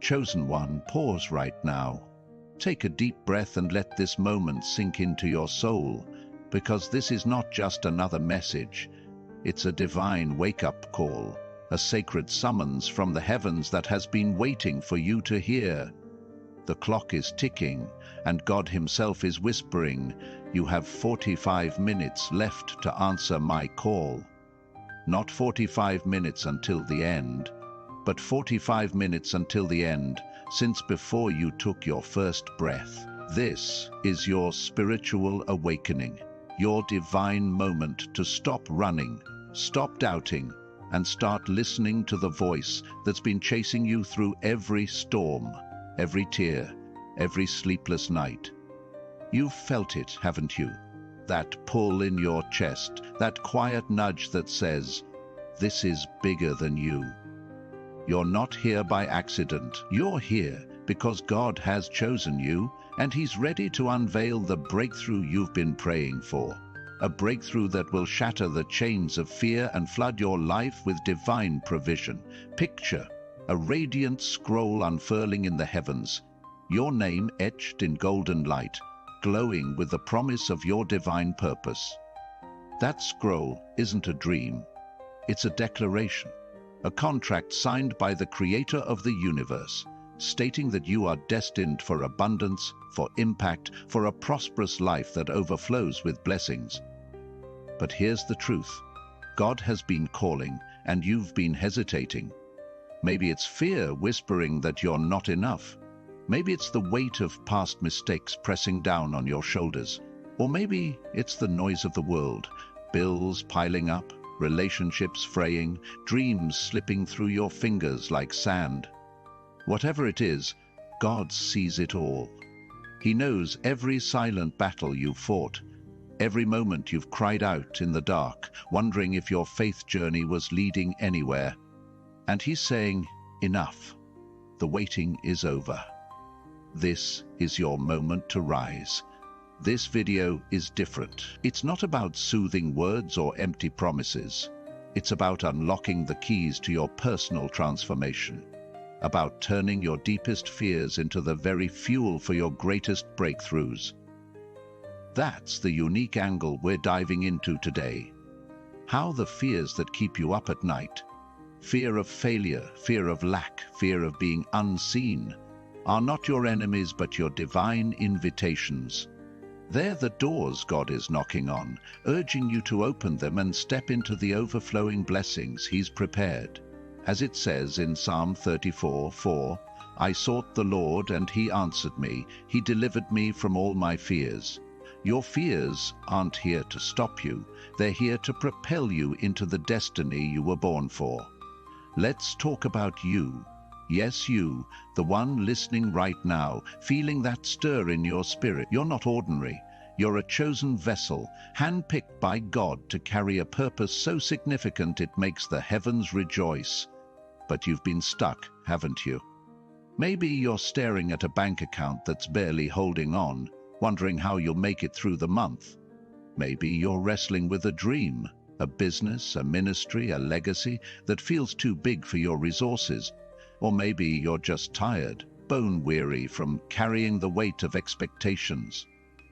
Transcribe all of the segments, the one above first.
Chosen one, pause right now. Take a deep breath and let this moment sink into your soul, because this is not just another message. It's a divine wake-up call, a sacred summons from the heavens that has been waiting for you to hear. The clock is ticking, and God Himself is whispering, "You have 45 minutes left to answer my call." Not 45 minutes until the end, but 45 minutes until the end, since before you took your first breath. This is your spiritual awakening, your divine moment to stop running, stop doubting, and start listening to the voice that's been chasing you through every storm, every tear, every sleepless night. You've felt it, haven't you? That pull in your chest, that quiet nudge that says, "This is bigger than you." You're not here by accident. You're here because God has chosen you, and He's ready to unveil the breakthrough you've been praying for. A breakthrough that will shatter the chains of fear and flood your life with divine provision. Picture a radiant scroll unfurling in the heavens, your name etched in golden light, glowing with the promise of your divine purpose. That scroll isn't a dream. It's a declaration, a contract signed by the Creator of the universe, stating that you are destined for abundance, for impact, for a prosperous life that overflows with blessings. But here's the truth. God has been calling, and you've been hesitating. Maybe it's fear whispering that you're not enough. Maybe it's the weight of past mistakes pressing down on your shoulders. Or maybe it's the noise of the world, bills piling up, relationships fraying, dreams slipping through your fingers like sand. Whatever it is, God sees it all. He knows every silent battle you've fought, every moment you've cried out in the dark, wondering if your faith journey was leading anywhere. And He's saying, "Enough. The waiting is over. This is your moment to rise." This video is different. It's not about soothing words or empty promises. It's about unlocking the keys to your personal transformation, about turning your deepest fears into the very fuel for your greatest breakthroughs. That's the unique angle we're diving into today. How the fears that keep you up at night, fear of failure, fear of lack, fear of being unseen, are not your enemies but your divine invitations. They're the doors God is knocking on, urging you to open them and step into the overflowing blessings He's prepared. As it says in Psalm 34:4, "I sought the Lord, and He answered me. He delivered me from all my fears." Your fears aren't here to stop you. They're here to propel you into the destiny you were born for. Let's talk about you. Yes, you, the one listening right now, feeling that stir in your spirit. You're not ordinary. You're a chosen vessel, handpicked by God to carry a purpose so significant it makes the heavens rejoice. But you've been stuck, haven't you? Maybe you're staring at a bank account that's barely holding on, wondering how you'll make it through the month. Maybe you're wrestling with a dream, a business, a ministry, a legacy that feels too big for your resources. Or maybe you're just tired, bone-weary from carrying the weight of expectations,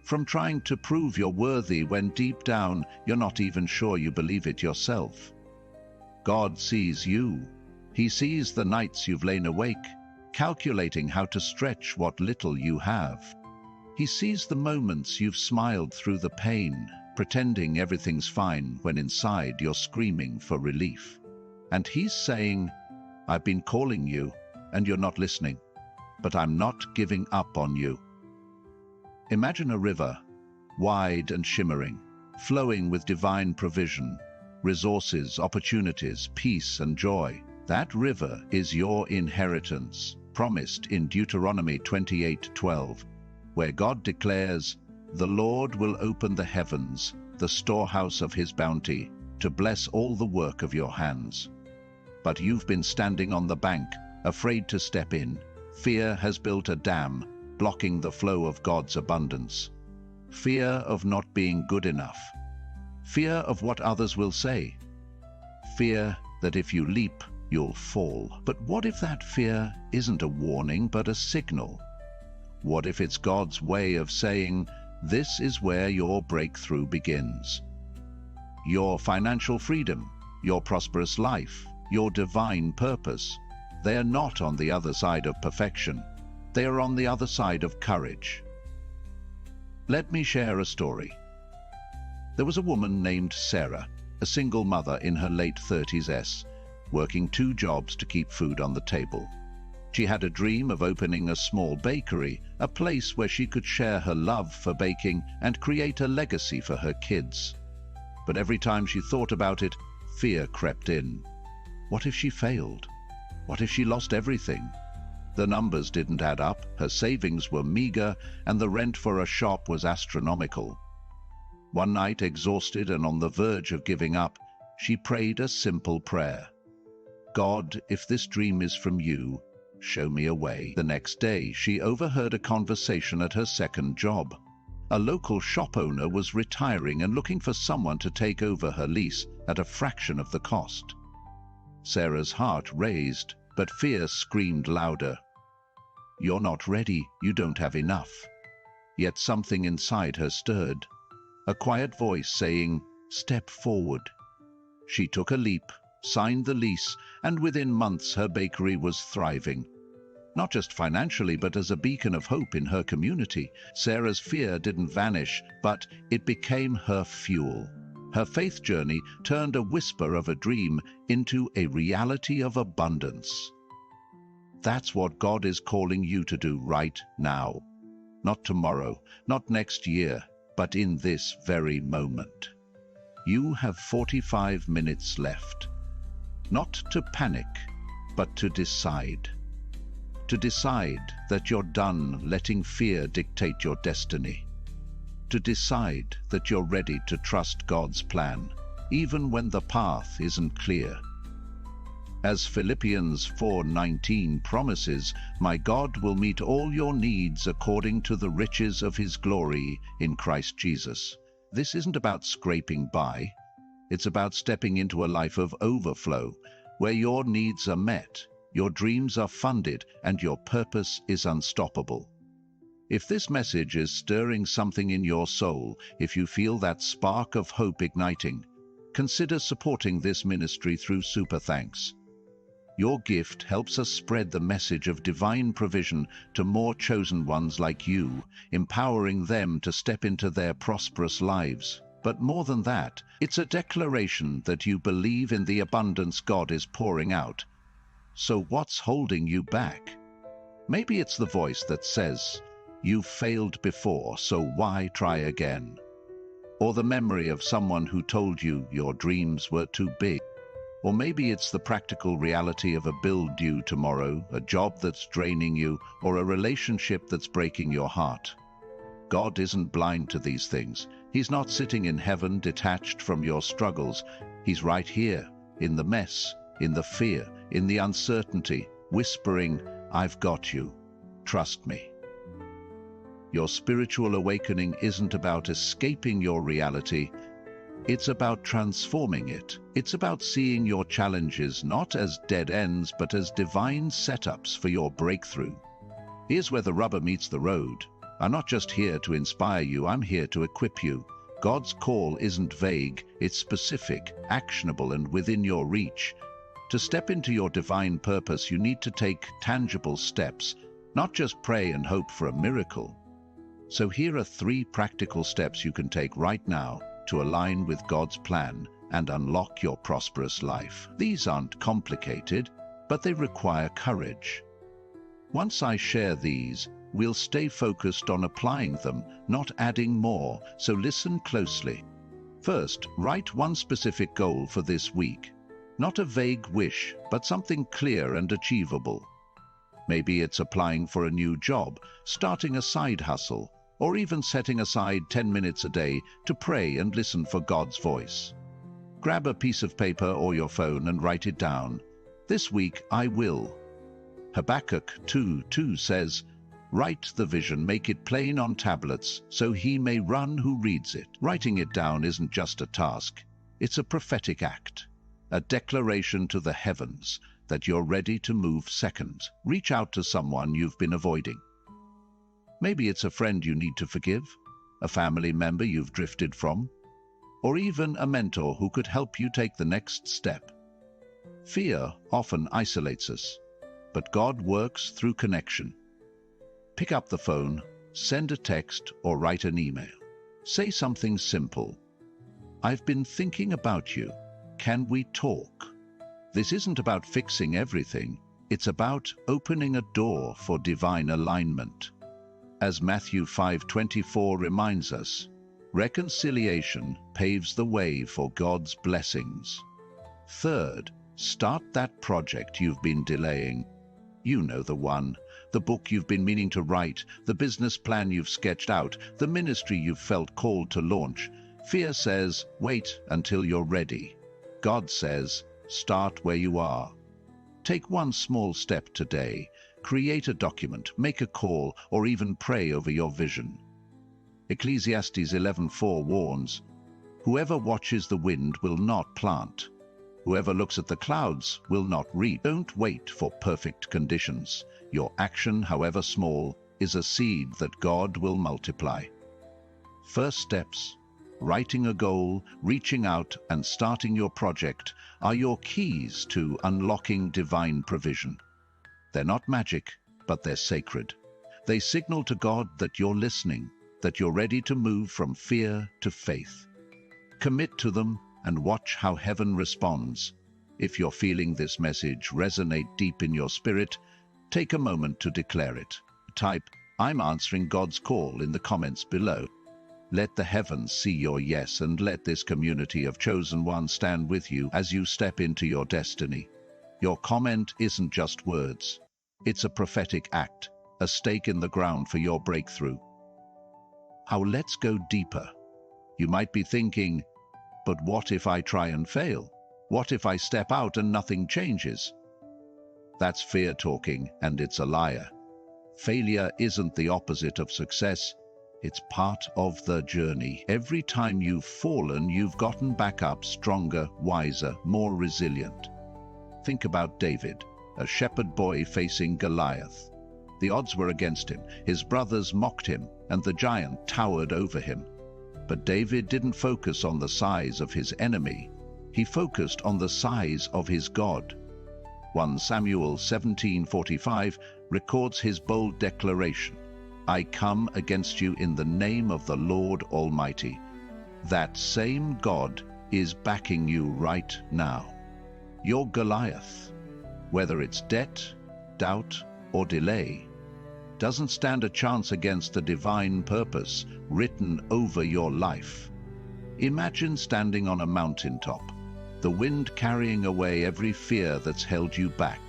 from trying to prove you're worthy when deep down you're not even sure you believe it yourself. God sees you. He sees the nights you've lain awake, calculating how to stretch what little you have. He sees the moments you've smiled through the pain, pretending everything's fine when inside you're screaming for relief. And He's saying, "I've been calling you, and you're not listening, but I'm not giving up on you." Imagine a river, wide and shimmering, flowing with divine provision, resources, opportunities, peace and joy. That river is your inheritance, promised in Deuteronomy 28:12, where God declares, "The Lord will open the heavens, the storehouse of His bounty, to bless all the work of your hands." But you've been standing on the bank, afraid to step in. Fear has built a dam, blocking the flow of God's abundance. Fear of not being good enough. Fear of what others will say. Fear that if you leap, you'll fall. But what if that fear isn't a warning but a signal? What if it's God's way of saying, this is where your breakthrough begins? Your financial freedom, your prosperous life, your divine purpose, they are not on the other side of perfection. They are on the other side of courage. Let me share a story. There was a woman named Sarah, a single mother in her late 30s, working 2 jobs to keep food on the table. She had a dream of opening a small bakery, a place where she could share her love for baking and create a legacy for her kids. But every time she thought about it, fear crept in. What if she failed? What if she lost everything? The numbers didn't add up, her savings were meager, and the rent for a shop was astronomical. One night, exhausted and on the verge of giving up, she prayed a simple prayer. God, if this dream is from you, show me a way. The next day, she overheard a conversation at her second job. A local shop owner was retiring and looking for someone to take over her lease at a fraction of the cost. Sarah's heart raised, but fear screamed louder. You're not ready, you don't have enough. Yet something inside her stirred. A quiet voice saying, step forward. She took a leap, signed the lease, and within months her bakery was thriving. Not just financially, but as a beacon of hope in her community. Sarah's fear didn't vanish, but it became her fuel. Her faith journey turned a whisper of a dream into a reality of abundance. That's what God is calling you to do right now. Not tomorrow, not next year, but in this very moment. You have 45 minutes left. Not to panic, but to decide. To decide that you're done letting fear dictate your destiny. To decide that you're ready to trust God's plan, even when the path isn't clear. As Philippians 4:19 promises, my God will meet all your needs according to the riches of his glory in Christ Jesus. This isn't about scraping by. It's about stepping into a life of overflow, where your needs are met, your dreams are funded, and your purpose is unstoppable. If this message is stirring something in your soul, if you feel that spark of hope igniting, consider supporting this ministry through Super Thanks. Your gift helps us spread the message of divine provision to more chosen ones like you, empowering them to step into their prosperous lives. But more than that, it's a declaration that you believe in the abundance God is pouring out. So what's holding you back? Maybe it's the voice that says, you've failed before, so why try again? Or the memory of someone who told you your dreams were too big. Or maybe it's the practical reality of a bill due tomorrow, a job that's draining you, or a relationship that's breaking your heart. God isn't blind to these things. He's not sitting in heaven detached from your struggles. He's right here, in the mess, in the fear, in the uncertainty, whispering, I've got you. Trust me. Your spiritual awakening isn't about escaping your reality. It's about transforming it. It's about seeing your challenges not as dead ends, but as divine setups for your breakthrough. Here's where the rubber meets the road. I'm not just here to inspire you, I'm here to equip you. God's call isn't vague, it's specific, actionable, and within your reach. To step into your divine purpose, you need to take tangible steps, not just pray and hope for a miracle. So here are 3 practical steps you can take right now to align with God's plan and unlock your prosperous life. These aren't complicated, but they require courage. Once I share these, we'll stay focused on applying them, not adding more, so listen closely. First, write one specific goal for this week. Not a vague wish, but something clear and achievable. Maybe it's applying for a new job, starting a side hustle, or even setting aside 10 minutes a day to pray and listen for God's voice. Grab a piece of paper or your phone and write it down. This week I will. Habakkuk 2:2 says, write the vision, make it plain on tablets, so he may run who reads it. Writing it down isn't just a task, it's a prophetic act, a declaration to the heavens. that you're ready to move second. Reach out to someone you've been avoiding. Maybe it's a friend you need to forgive, a family member you've drifted from, or even a mentor who could help you take the next step. Fear often isolates us, but God works through connection. Pick up the phone, send a text, or write an email. Say something simple. I've been thinking about you. Can we talk? This isn't about fixing everything. It's about opening a door for divine alignment. As Matthew 5:24 reminds us, reconciliation paves the way for God's blessings. Third, start that project you've been delaying. You know the one. The book you've been meaning to write, the business plan you've sketched out, the ministry you've felt called to launch. Fear says, wait until you're ready. God says, start where you are. Take one small step today. Create a document, make a call, or even pray over your vision. Ecclesiastes 11:4 warns, whoever watches the wind will not plant. Whoever looks at the clouds will not reap. Don't wait for perfect conditions. Your action, however small, is a seed that God will multiply. First steps, writing a goal, reaching out, and starting your project are your keys to unlocking divine provision. They're not magic, but they're sacred. They signal to God that you're listening, that you're ready to move from fear to faith. Commit to them and watch how heaven responds. If you're feeling this message resonate deep in your spirit, take a moment to declare it. Type, I'm answering God's call in the comments below. Let the heavens see your yes, and let this community of chosen ones stand with you as you step into your destiny. Your comment isn't just words. It's a prophetic act, a stake in the ground for your breakthrough. Now let's go deeper. You might be thinking, but what if I try and fail? What if I step out and nothing changes? That's fear talking, and it's a liar. Failure isn't the opposite of success. It's part of the journey. Every time you've fallen, you've gotten back up stronger, wiser, more resilient. Think about David, a shepherd boy facing Goliath. The odds were against him. His brothers mocked him, and the giant towered over him. But David didn't focus on the size of his enemy. He focused on the size of his God. 1 Samuel 17:45 records his bold declaration, I come against you in the name of the Lord Almighty. That same God is backing you right now. Your Goliath, whether it's debt, doubt, or delay, doesn't stand a chance against the divine purpose written over your life. Imagine standing on a mountaintop, the wind carrying away every fear that's held you back.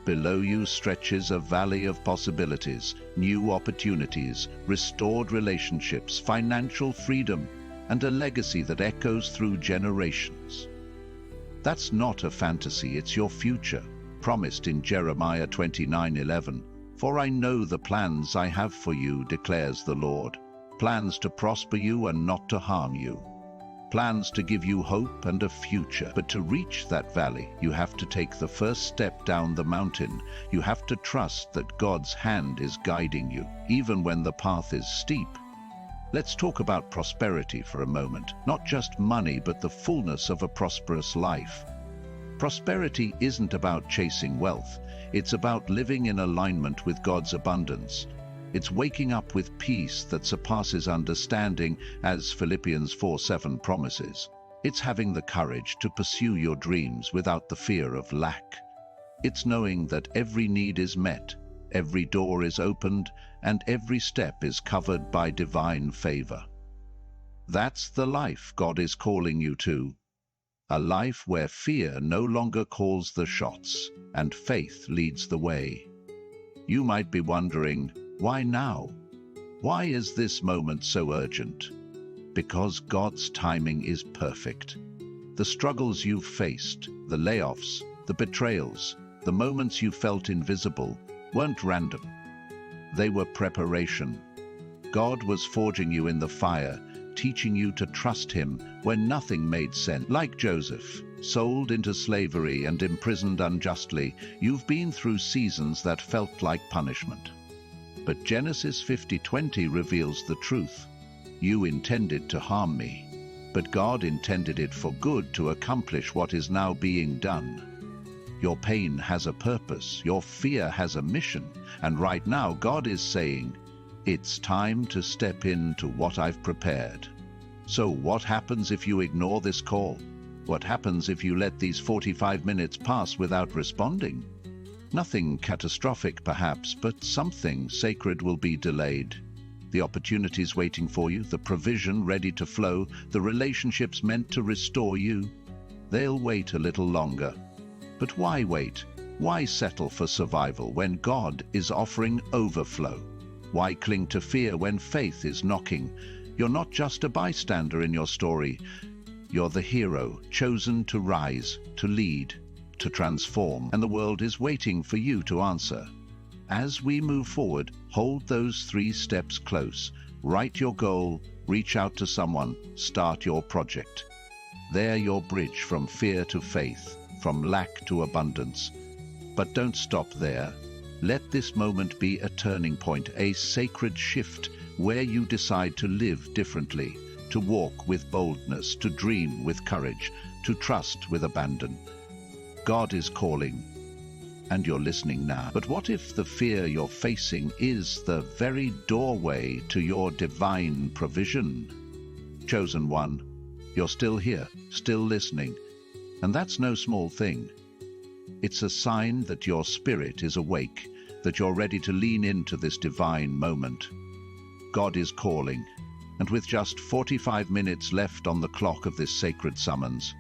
Below you stretches a valley of possibilities, new opportunities, restored relationships, financial freedom, and a legacy that echoes through generations. That's not a fantasy, it's your future, promised in Jeremiah 29:11. For I know the plans I have for you, declares the Lord, plans to prosper you and not to harm you, plans to give you hope and a future. But to reach that valley, you have to take the first step down the mountain. You have to trust that God's hand is guiding you, even when the path is steep. Let's talk about prosperity for a moment. Not just money, but the fullness of a prosperous life. Prosperity isn't about chasing wealth. It's about living in alignment with God's abundance. It's waking up with peace that surpasses understanding, as Philippians 4:7 promises. It's having the courage to pursue your dreams without the fear of lack. It's knowing that every need is met, every door is opened, and every step is covered by divine favor. That's the life God is calling you to. A life where fear no longer calls the shots and faith leads the way. You might be wondering, why now? Why is this moment so urgent? Because God's timing is perfect. The struggles you've faced, the layoffs, the betrayals, the moments you felt invisible, weren't random. They were preparation. God was forging you in the fire, teaching you to trust Him when nothing made sense. Like Joseph, sold into slavery and imprisoned unjustly. You've been through seasons that felt like punishment. But Genesis 50:20 reveals the truth. You intended to harm me, but God intended it for good to accomplish what is now being done. Your pain has a purpose, your fear has a mission, and right now God is saying, it's time to step into what I've prepared. So what happens if you ignore this call? What happens if you let these 45 minutes pass without responding? Nothing catastrophic perhaps, but something sacred will be delayed. The opportunities waiting for you, the provision ready to flow, the relationships meant to restore you, they'll wait a little longer. But why wait? Why settle for survival when God is offering overflow? Why cling to fear when faith is knocking? You're not just a bystander in your story. You're the hero, chosen to rise, to lead, to transform, and the world is waiting for you to answer. As we move forward, hold those 3 steps close. Write your goal, reach out to someone, start your project. They're your bridge from fear to faith, from lack to abundance. But don't stop there. Let this moment be a turning point, a sacred shift where you decide to live differently, to walk with boldness, to dream with courage, to trust with abandon. God is calling, and you're listening now. But what if the fear you're facing is the very doorway to your divine provision? Chosen one, you're still here, still listening, and that's no small thing. It's a sign that your spirit is awake, that you're ready to lean into this divine moment. God is calling, and with just 45 minutes left on the clock of this sacred summons,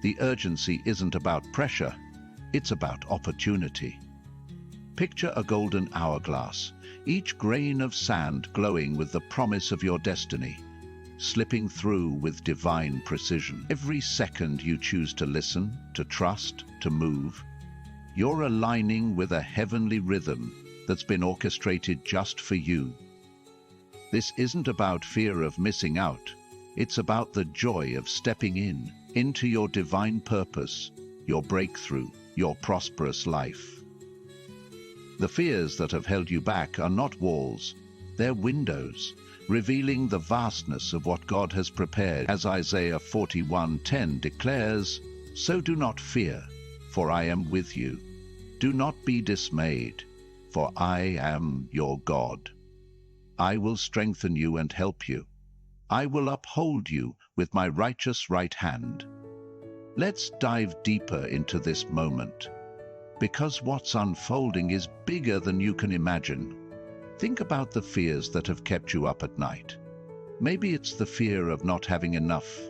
the urgency isn't about pressure, it's about opportunity. Picture a golden hourglass, each grain of sand glowing with the promise of your destiny, slipping through with divine precision. Every second you choose to listen, to trust, to move, you're aligning with a heavenly rhythm that's been orchestrated just for you. This isn't about fear of missing out. It's about the joy of stepping into your divine purpose, your breakthrough, your prosperous life. The fears that have held you back are not walls, they're windows, revealing the vastness of what God has prepared. As Isaiah 41:10 declares, "So do not fear, for I am with you. Do not be dismayed, for I am your God. I will strengthen you and help you. I will uphold you with my righteous right hand." Let's dive deeper into this moment, because what's unfolding is bigger than you can imagine. Think about the fears that have kept you up at night. Maybe it's the fear of not having enough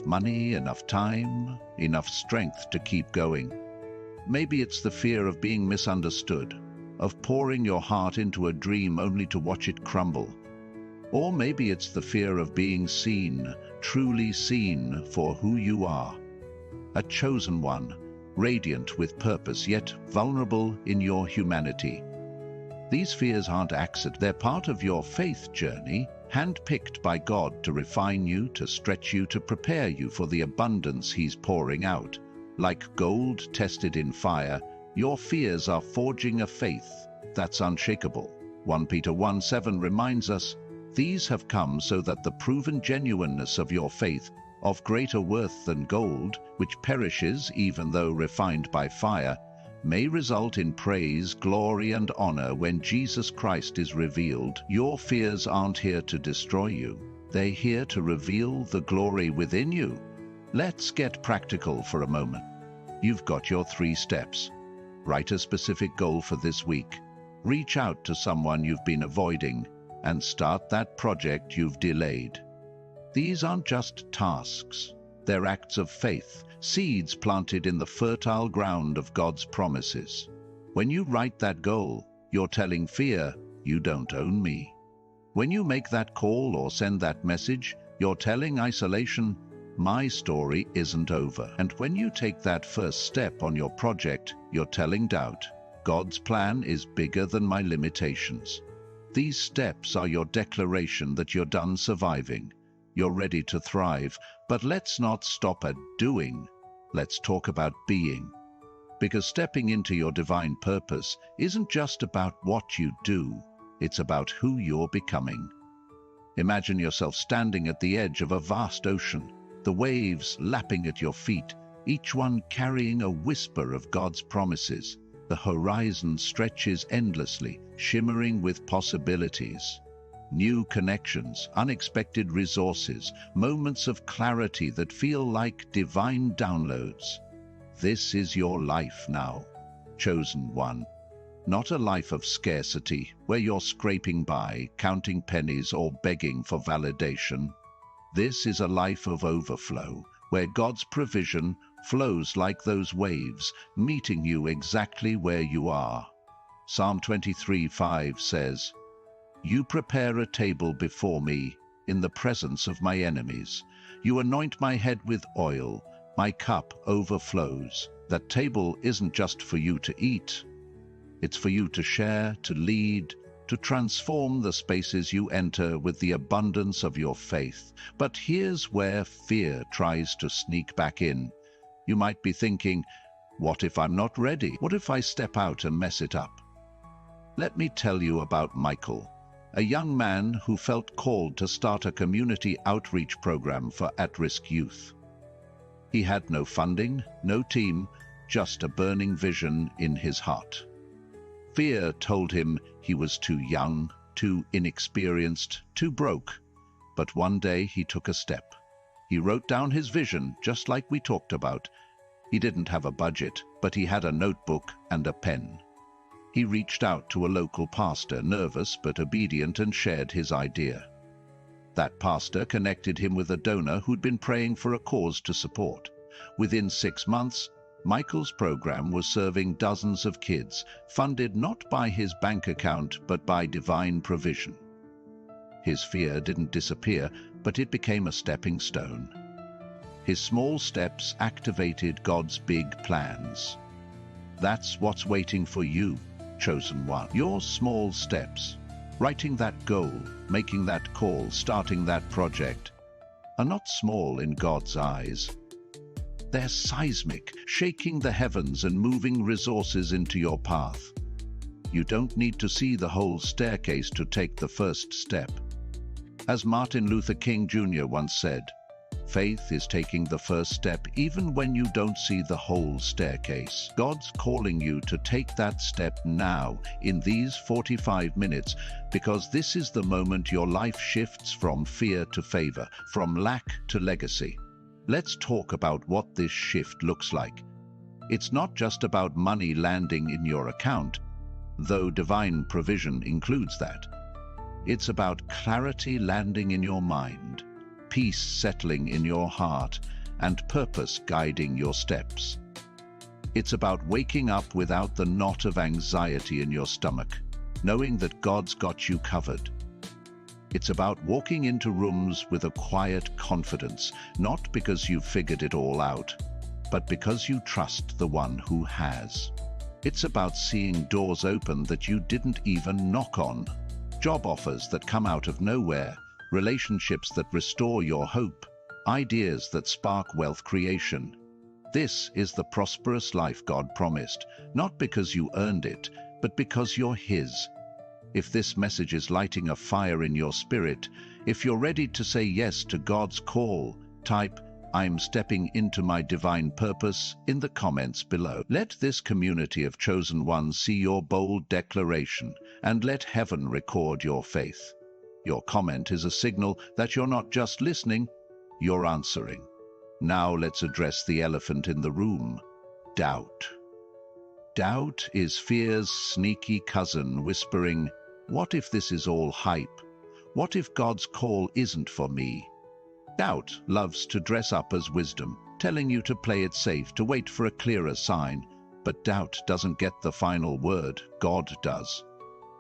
money, enough time, enough strength to keep going. Maybe it's the fear of being misunderstood, of pouring your heart into a dream only to watch it crumble. Or maybe it's the fear of being seen, truly seen for who you are. A chosen one, radiant with purpose, yet vulnerable in your humanity. These fears aren't accident, they're part of your faith journey, handpicked by God to refine you, to stretch you, to prepare you for the abundance He's pouring out. Like gold tested in fire, your fears are forging a faith that's unshakable. 1 Peter 1:7 reminds us, "These have come so that the proven genuineness of your faith, of greater worth than gold, which perishes even though refined by fire, may result in praise, glory, and honor when Jesus Christ is revealed." Your fears aren't here to destroy you. They're here to reveal the glory within you. Let's get practical for a moment. You've got your 3 steps. Write a specific goal for this week. Reach out to someone you've been avoiding and start that project you've delayed. These aren't just tasks. They're acts of faith, seeds planted in the fertile ground of God's promises. When you write that goal, you're telling fear, "You don't own me." When you make that call or send that message, you're telling isolation, "My story isn't over." And when you take that first step on your project, you're telling doubt, "God's plan is bigger than my limitations." These steps are your declaration that you're done surviving. You're ready to thrive. But let's not stop at doing. let's talk about being. Because stepping into your divine purpose isn't just about what you do, it's about who you're becoming. Imagine yourself standing at the edge of a vast ocean, the waves lapping at your feet, each one carrying a whisper of God's promises. The horizon stretches endlessly, shimmering with possibilities. New connections, unexpected resources, moments of clarity that feel like divine downloads. This is your life now, chosen one. Not a life of scarcity, where you're scraping by, counting pennies or begging for validation. This is a life of overflow, where God's provision flows like those waves, meeting you exactly where you are. Psalm 23:5 says, "You prepare a table before me in the presence of my enemies. You anoint my head with oil, my cup overflows." That table isn't just for you to eat. It's for you to share, to lead, to transform the spaces you enter with the abundance of your faith. But here's where fear tries to sneak back in. You might be thinking, what if I'm not ready? What if I step out and mess it up? Let me tell you about Michael, a young man who felt called to start a community outreach program for at-risk youth. He had no funding, no team, just a burning vision in his heart. Fear told him he was too young, too inexperienced, too broke. But one day he took a step. He wrote down his vision, just like we talked about. He didn't have a budget, but he had a notebook and a pen. He reached out to a local pastor, nervous but obedient, and shared his idea. That pastor connected him with a donor who'd been praying for a cause to support. Within 6 months, Michael's program was serving dozens of kids, funded not by his bank account but by divine provision. His fear didn't disappear, but it became a stepping stone. His small steps activated God's big plans. That's what's waiting for you, chosen one. Your small steps, writing that goal, making that call, starting that project, are not small in God's eyes. They're seismic, shaking the heavens and moving resources into your path. You don't need to see the whole staircase to take the first step. As Martin Luther King Jr. once said, faith is taking the first step even when you don't see the whole staircase. God's calling you to take that step now, in these 45 minutes, because this is the moment your life shifts from fear to favor, from lack to legacy. Let's talk about what this shift looks like. It's not just about money landing in your account, though divine provision includes that. It's about clarity landing in your mind, peace settling in your heart, and purpose guiding your steps. It's about waking up without the knot of anxiety in your stomach, knowing that God's got you covered. It's about walking into rooms with a quiet confidence, not because you've figured it all out, but because you trust the one who has. It's about seeing doors open that you didn't even knock on, job offers that come out of nowhere, relationships that restore your hope, ideas that spark wealth creation. This is the prosperous life God promised, not because you earned it, but because you're His. If this message is lighting a fire in your spirit, if you're ready to say yes to God's call, type, "I'm stepping into my divine purpose" in the comments below. Let this community of chosen ones see your bold declaration, and let heaven record your faith. Your comment is a signal that you're not just listening, you're answering. Now let's address the elephant in the room: doubt. Doubt is fear's sneaky cousin, whispering, "What if this is all hype? What if God's call isn't for me?" Doubt loves to dress up as wisdom, telling you to play it safe, to wait for a clearer sign. But doubt doesn't get the final word, God does.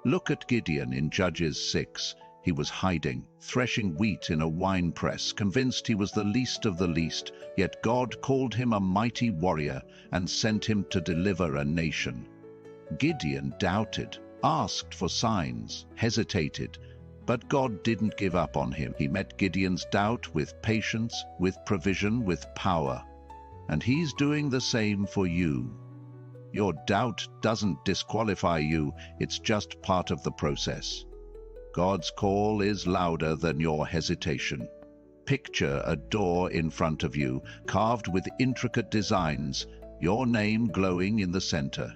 Look at Gideon in Judges 6. He was hiding, threshing wheat in a winepress, convinced he was the least of the least, yet God called him a mighty warrior and sent him to deliver a nation. Gideon doubted, asked for signs, hesitated, but God didn't give up on him. He met Gideon's doubt with patience, with provision, with power. and He's doing the same for you. Your doubt doesn't disqualify you, it's just part of the process. God's call is louder than your hesitation. Picture a door in front of you, carved with intricate designs, your name glowing in the center.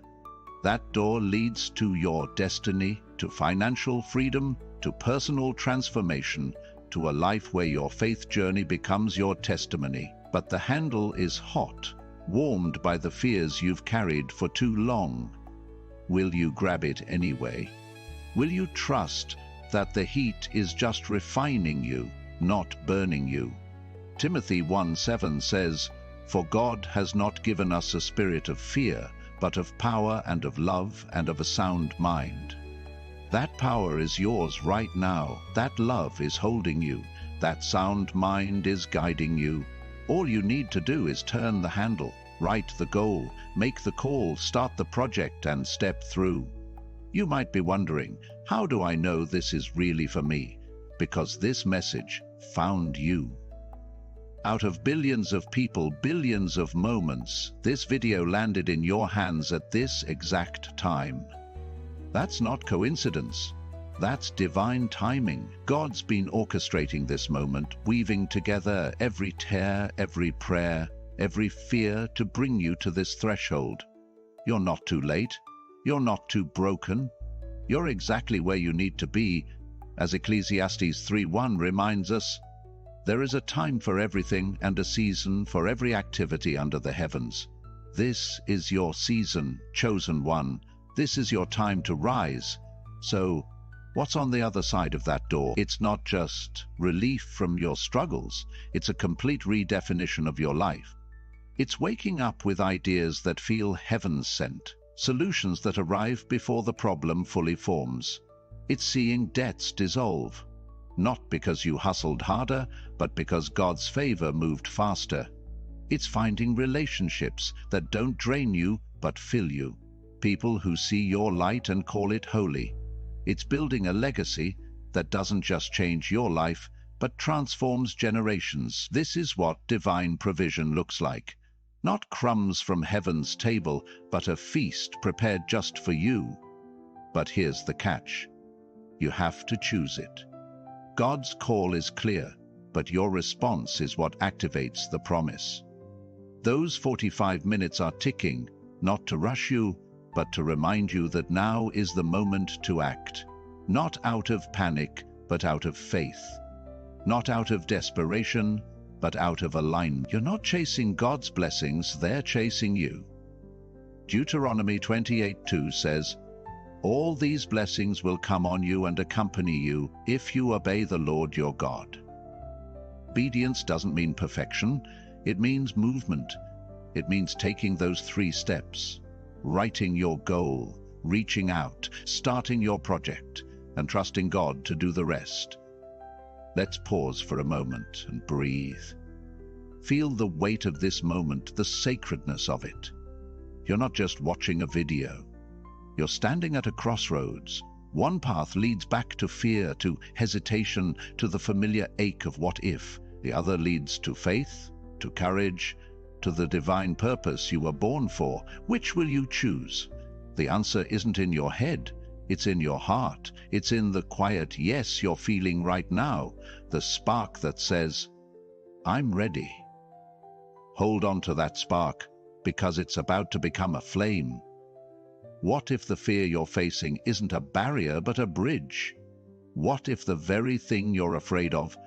That door leads to your destiny, to financial freedom, to personal transformation, to a life where your faith journey becomes your testimony. But the handle is hot, warmed by the fears you've carried for too long. Will you grab it anyway? Will you trust that the heat is just refining you, not burning you? Timothy 1:7 says, "For God has not given us a spirit of fear, but of power and of love and of a sound mind." That power is yours right now. That love is holding you. That sound mind is guiding you. All you need to do is turn the handle, write the goal, make the call, start the project, and step through. You might be wondering, how do I know this is really for me? Because this message found you. Out of billions of people, billions of moments, this video landed in your hands at this exact time. That's not coincidence. That's divine timing. God's been orchestrating this moment, weaving together every tear, every prayer, every fear to bring you to this threshold. You're not too late. You're not too broken. You're exactly where you need to be. As Ecclesiastes 3:1 reminds us, there is a time for everything and a season for every activity under the heavens. This is your season, chosen one. This is your time to rise. So, what's on the other side of that door? It's not just relief from your struggles. It's a complete redefinition of your life. It's waking up with ideas that feel heaven-sent, solutions that arrive before the problem fully forms. It's seeing debts dissolve, not because you hustled harder, but because God's favor moved faster. It's finding relationships that don't drain you, but fill you. People who see your light and call it holy. It's building a legacy that doesn't just change your life, but transforms generations. This is what divine provision looks like. Not crumbs from heaven's table, but a feast prepared just for you. But here's the catch. You have to choose it. God's call is clear, but your response is what activates the promise. Those 45 minutes are ticking, not to rush you, but to remind you that now is the moment to act. Not out of panic, but out of faith. Not out of desperation, but out of alignment. You're not chasing God's blessings, they're chasing you. Deuteronomy 28:2 says, "All these blessings will come on you and accompany you if you obey the Lord your God." Obedience doesn't mean perfection, it means movement. It means taking those 3 steps. Writing your goal, reaching out, starting your project, and trusting God to do the rest. Let's pause for a moment and breathe. Feel the weight of this moment, the sacredness of it. You're not just watching a video. You're standing at a crossroads. One path leads back to fear, to hesitation, to the familiar ache of what if. The other leads to faith, to courage, to the divine purpose you were born for. Which will you choose? The answer isn't in your head, it's in your heart. It's in the quiet yes you're feeling right now, the spark that says, "I'm ready." Hold on to that spark, because it's about to become a flame. What if the fear you're facing isn't a barrier but a bridge? What if the very thing you're afraid of,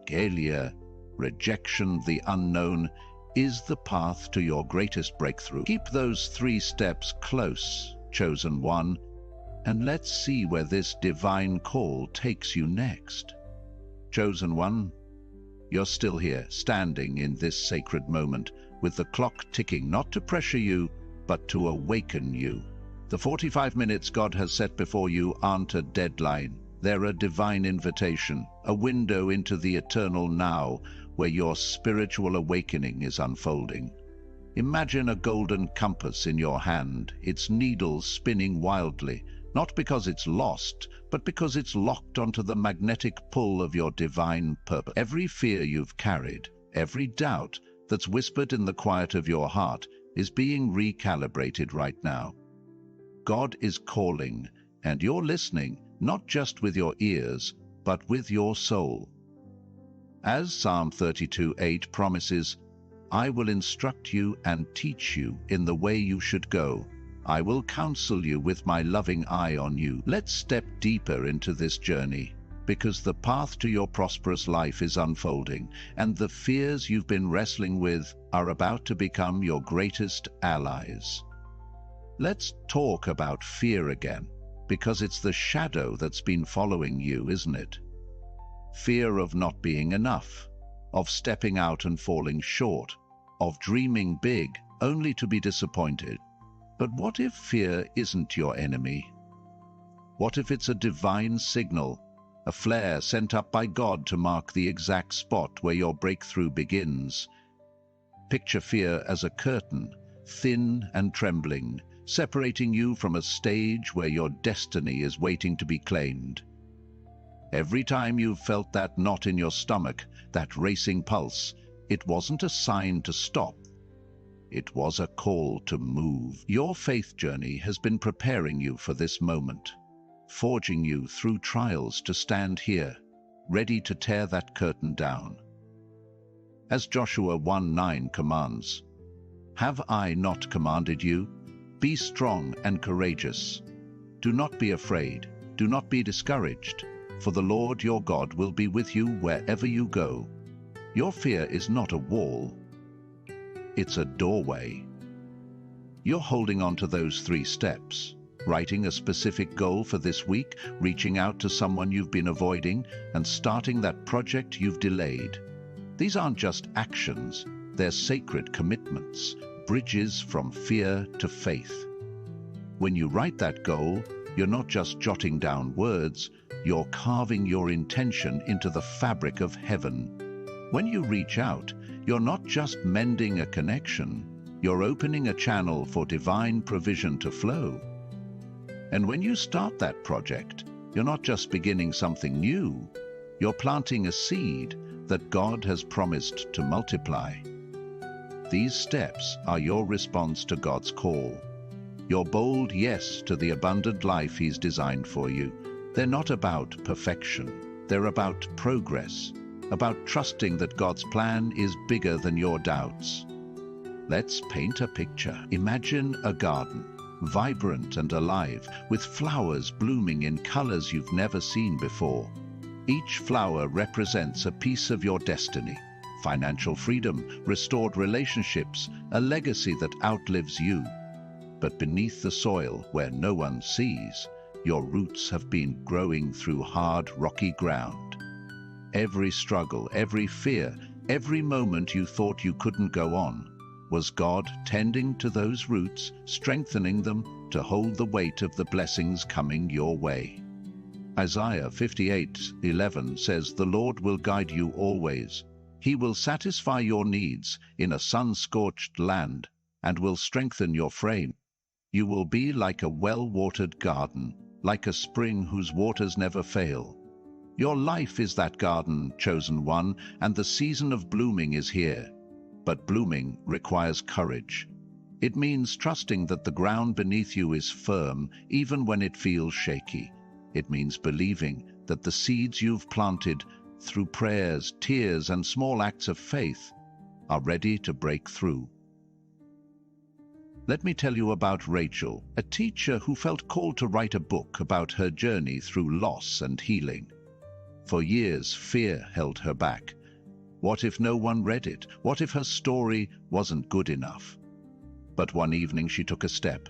failure, rejection, the unknown, is the path to your greatest breakthrough? Keep those 3 steps close, chosen one, and let's see where this divine call takes you next. Chosen one, you're still here, standing in this sacred moment, with the clock ticking, not to pressure you, but to awaken you. The 45 minutes God has set before you aren't a deadline. They're a divine invitation, a window into the eternal now, where your spiritual awakening is unfolding. Imagine a golden compass in your hand, its needle spinning wildly, not because it's lost, but because it's locked onto the magnetic pull of your divine purpose. Every fear you've carried, every doubt, that's whispered in the quiet of your heart is being recalibrated right now. God is calling, and you're listening, not just with your ears, but with your soul. As Psalm 32:8 promises, I will instruct you and teach you in the way you should go. I will counsel you with my loving eye on you. Let's step deeper into this journey, because the path to your prosperous life is unfolding, and the fears you've been wrestling with are about to become your greatest allies. Let's talk about fear again, because it's the shadow that's been following you, isn't it? Fear of not being enough, of stepping out and falling short, of dreaming big only to be disappointed. But what if fear isn't your enemy? What if it's a divine signal, a flare sent up by God to mark the exact spot where your breakthrough begins? Picture fear as a curtain, thin and trembling, separating you from a stage where your destiny is waiting to be claimed. Every time you've felt that knot in your stomach, that racing pulse, it wasn't a sign to stop. It was a call to move. Your faith journey has been preparing you for this moment, forging you through trials to stand here, ready to tear that curtain down. As Joshua 1:9 commands, "Have I not commanded you? Be strong and courageous. Do not be afraid, do not be discouraged, for the Lord your God will be with you wherever you go." Your fear is not a wall, it's a doorway. You're holding on to those 3 steps, writing a specific goal for this week, reaching out to someone you've been avoiding, and starting that project you've delayed. These aren't just actions, they're sacred commitments, bridges from fear to faith. When you write that goal, you're not just jotting down words, you're carving your intention into the fabric of heaven. When you reach out, you're not just mending a connection, you're opening a channel for divine provision to flow. And when you start that project, you're not just beginning something new, you're planting a seed that God has promised to multiply. These steps are your response to God's call, your bold yes to the abundant life He's designed for you. They're not about perfection, they're about progress, about trusting that God's plan is bigger than your doubts. Let's paint a picture. Imagine a garden, vibrant and alive, with flowers blooming in colors you've never seen before. Each flower represents a piece of your destiny: financial freedom, restored relationships, a legacy that outlives you. But beneath the soil, where no one sees, your roots have been growing through hard, rocky ground. Every struggle, every fear, every moment you thought you couldn't go on, was God tending to those roots, strengthening them to hold the weight of the blessings coming your way. Isaiah 58:11 says, "The Lord will guide you always. He will satisfy your needs in a sun-scorched land and will strengthen your frame. You will be like a well-watered garden, like a spring whose waters never fail." Your life is that garden, chosen one, and the season of blooming is here. But blooming requires courage. It means trusting that the ground beneath you is firm, even when it feels shaky. It means believing that the seeds you've planted, through prayers, tears, and small acts of faith, are ready to break through. Let me tell you about Rachel, a teacher who felt called to write a book about her journey through loss and healing. For years, fear held her back. What if no one read it? What if her story wasn't good enough? But one evening she took a step.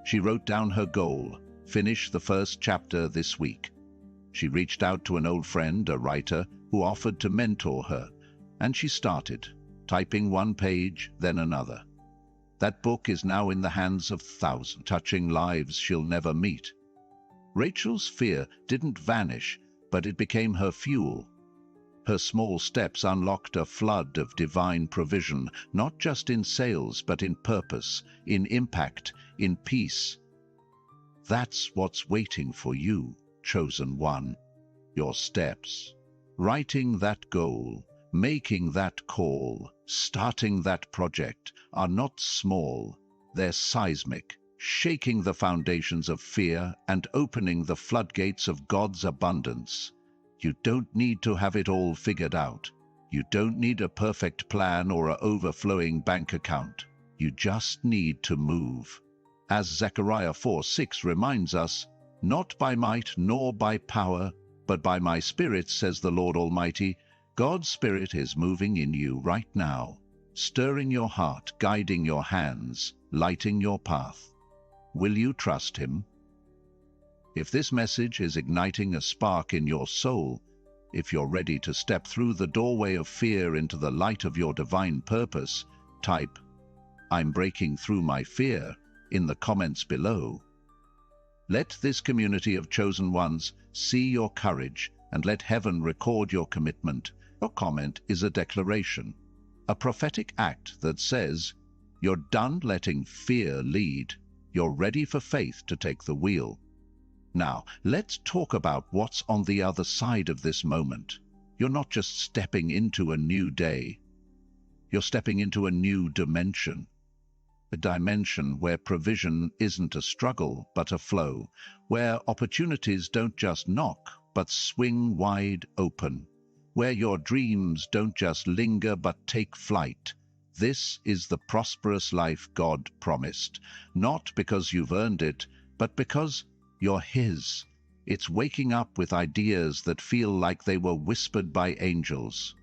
She wrote down her goal: finish the first chapter this week. She reached out to an old friend, a writer, who offered to mentor her, and she started, typing one page, then another. That book is now in the hands of thousands, touching lives she'll never meet. Rachel's fear didn't vanish, but it became her fuel. Her small steps unlocked a flood of divine provision, not just in sales, but in purpose, in impact, in peace. That's what's waiting for you, chosen one. Your steps. Writing that goal, making that call, starting that project are not small, they're seismic, shaking the foundations of fear and opening the floodgates of God's abundance. You don't need to have it all figured out. You don't need a perfect plan or an overflowing bank account. You just need to move. As Zechariah 4:6 reminds us, "Not by might nor by power, but by my Spirit, says the Lord Almighty." God's Spirit is moving in you right now, stirring your heart, guiding your hands, lighting your path. Will you trust Him? If this message is igniting a spark in your soul, if you're ready to step through the doorway of fear into the light of your divine purpose, type, "I'm breaking through my fear," in the comments below. Let this community of chosen ones see your courage and let heaven record your commitment. Your comment is a declaration, a prophetic act that says, you're done letting fear lead. You're ready for faith to take the wheel. Now, let's talk about what's on the other side of this moment. You're not just stepping into a new day. You're stepping into a new dimension. A dimension where provision isn't a struggle, but a flow. Where opportunities don't just knock, but swing wide open. Where your dreams don't just linger, but take flight. This is the prosperous life God promised. Not because you've earned it, but because you're His. It's waking up with ideas that feel like they were whispered by angels.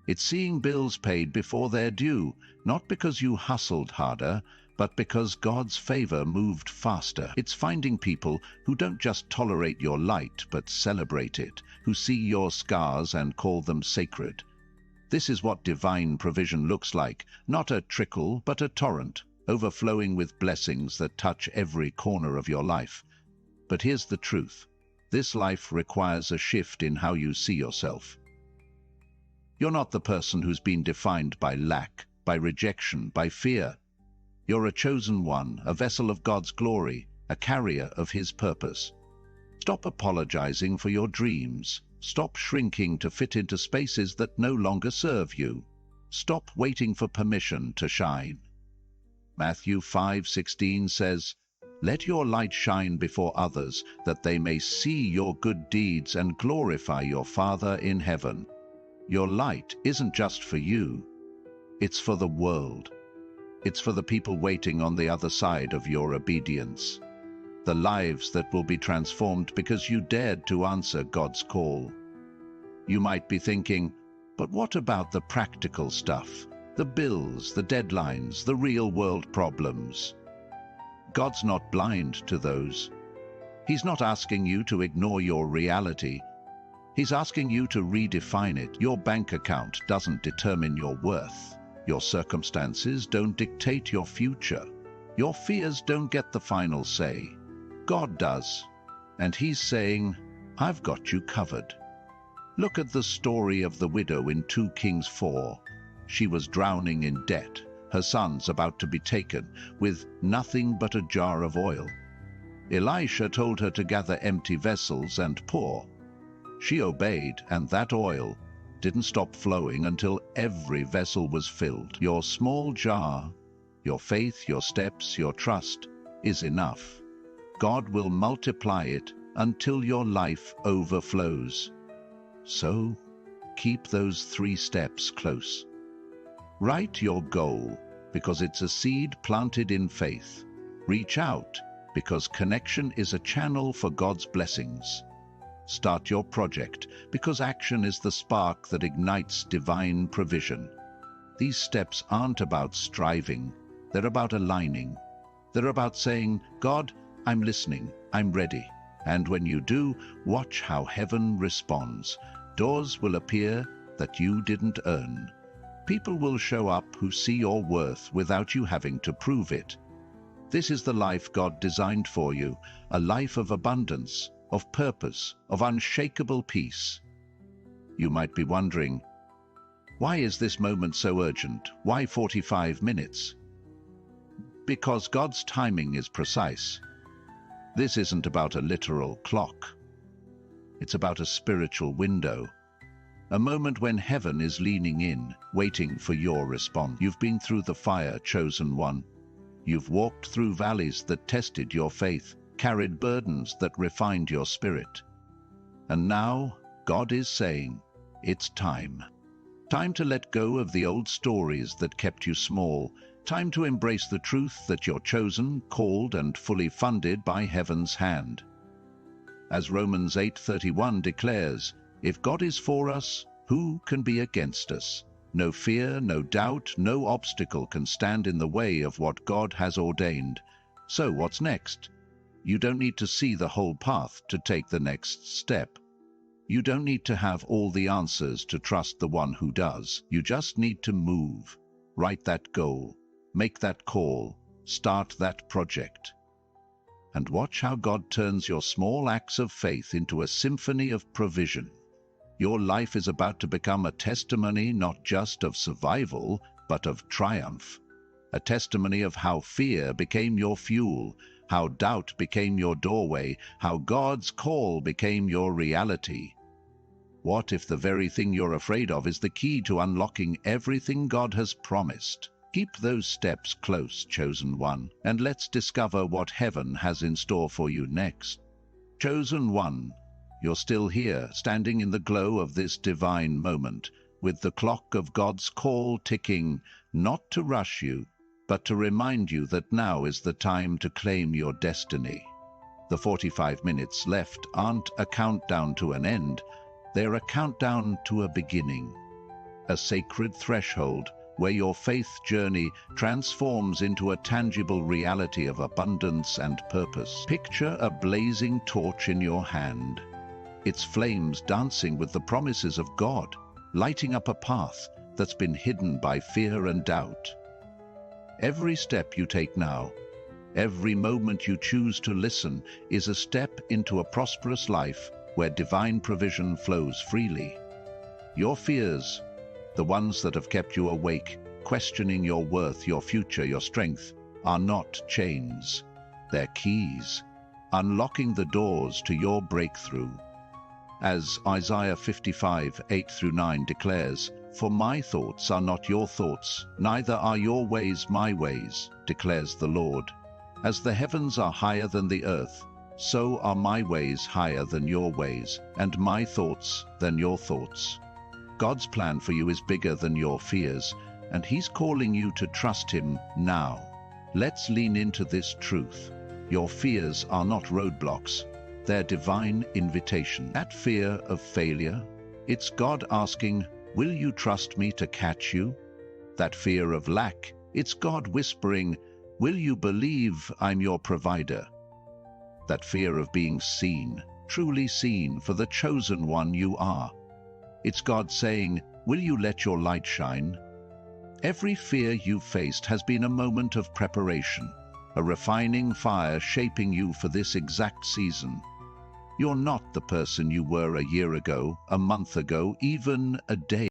It's seeing bills paid before they're due, not because you hustled harder, but because God's favor moved faster. It's finding people who don't just tolerate your light, but celebrate it, who see your scars and call them sacred. This is what divine provision looks like, not a trickle, but a torrent, overflowing with blessings that touch every corner of your life. But here's the truth. This life requires a shift in how you see yourself. You're not the person who's been defined by lack, by rejection, by fear. You're a chosen one, a vessel of God's glory, a carrier of His purpose. Stop apologizing for your dreams. Stop shrinking to fit into spaces that no longer serve you. Stop waiting for permission to shine. Matthew 5:16 says, "Let your light shine before others, that they may see your good deeds and glorify your Father in heaven." Your light isn't just for you. It's for the world. It's for the people waiting on the other side of your obedience. The lives that will be transformed because you dared to answer God's call. You might be thinking, but what about the practical stuff? The bills, the deadlines, the real-world problems? God's not blind to those. He's not asking you to ignore your reality. He's asking you to redefine it. Your bank account doesn't determine your worth. Your circumstances don't dictate your future. Your fears don't get the final say. God does. And He's saying, I've got you covered. Look at the story of the widow in 2 Kings 4. She was drowning in debt, her sons about to be taken, with nothing but a jar of oil. Elisha told her to gather empty vessels and pour. She obeyed, and that oil didn't stop flowing until every vessel was filled. Your small jar, your faith, your steps, your trust is enough. God will multiply it until your life overflows. So, keep those 3 steps close. Write your goal, because it's a seed planted in faith. Reach out, because connection is a channel for God's blessings. Start your project, because action is the spark that ignites divine provision. These steps aren't about striving, they're about aligning. They're about saying, God, I'm listening, I'm ready. And when you do, watch how heaven responds. Doors will appear that you didn't earn. People will show up who see your worth without you having to prove it. This is the life God designed for you, a life of abundance, of purpose, of unshakable peace. You might be wondering, why is this moment so urgent? Why 45 minutes? Because God's timing is precise. This isn't about a literal clock. It's about a spiritual window. A moment when heaven is leaning in, waiting for your response. You've been through the fire, chosen one. You've walked through valleys that tested your faith, carried burdens that refined your spirit. And now, God is saying, it's time. Time to let go of the old stories that kept you small. Time to embrace the truth that you're chosen, called, and fully funded by heaven's hand. As Romans 8:31 declares, if God is for us, who can be against us? No fear, no doubt, no obstacle can stand in the way of what God has ordained. So what's next? You don't need to see the whole path to take the next step. You don't need to have all the answers to trust the one who does. You just need to move, write that goal, make that call, start that project. And watch how God turns your small acts of faith into a symphony of provision. Your life is about to become a testimony not just of survival, but of triumph. A testimony of how fear became your fuel, how doubt became your doorway, how God's call became your reality. What if the very thing you're afraid of is the key to unlocking everything God has promised? Keep those steps close, chosen one, and let's discover what heaven has in store for you next. Chosen one, you're still here, standing in the glow of this divine moment, with the clock of God's call ticking, not to rush you, but to remind you that now is the time to claim your destiny. The 45 minutes left aren't a countdown to an end, they're a countdown to a beginning. A sacred threshold where your faith journey transforms into a tangible reality of abundance and purpose. Picture a blazing torch in your hand, its flames dancing with the promises of God, lighting up a path that's been hidden by fear and doubt. Every step you take now, every moment you choose to listen, is a step into a prosperous life where divine provision flows freely. Your fears, the ones that have kept you awake, questioning your worth, your future, your strength, are not chains. They're keys, unlocking the doors to your breakthrough. As Isaiah 55:8-9 declares, "For my thoughts are not your thoughts, neither are your ways my ways, declares the Lord. As the heavens are higher than the earth, so are my ways higher than your ways, and my thoughts than your thoughts." God's plan for you is bigger than your fears, and He's calling you to trust Him now. Let's lean into this truth. Your fears are not roadblocks. They're divine invitation. That fear of failure, it's God asking, will you trust me to catch you? That fear of lack, it's God whispering, will you believe I'm your provider? That fear of being seen, truly seen for the chosen one you are, it's God saying, will you let your light shine? Every fear you've faced has been a moment of preparation, a refining fire shaping you for this exact season. You're not the person you were a year ago, a month ago, even a day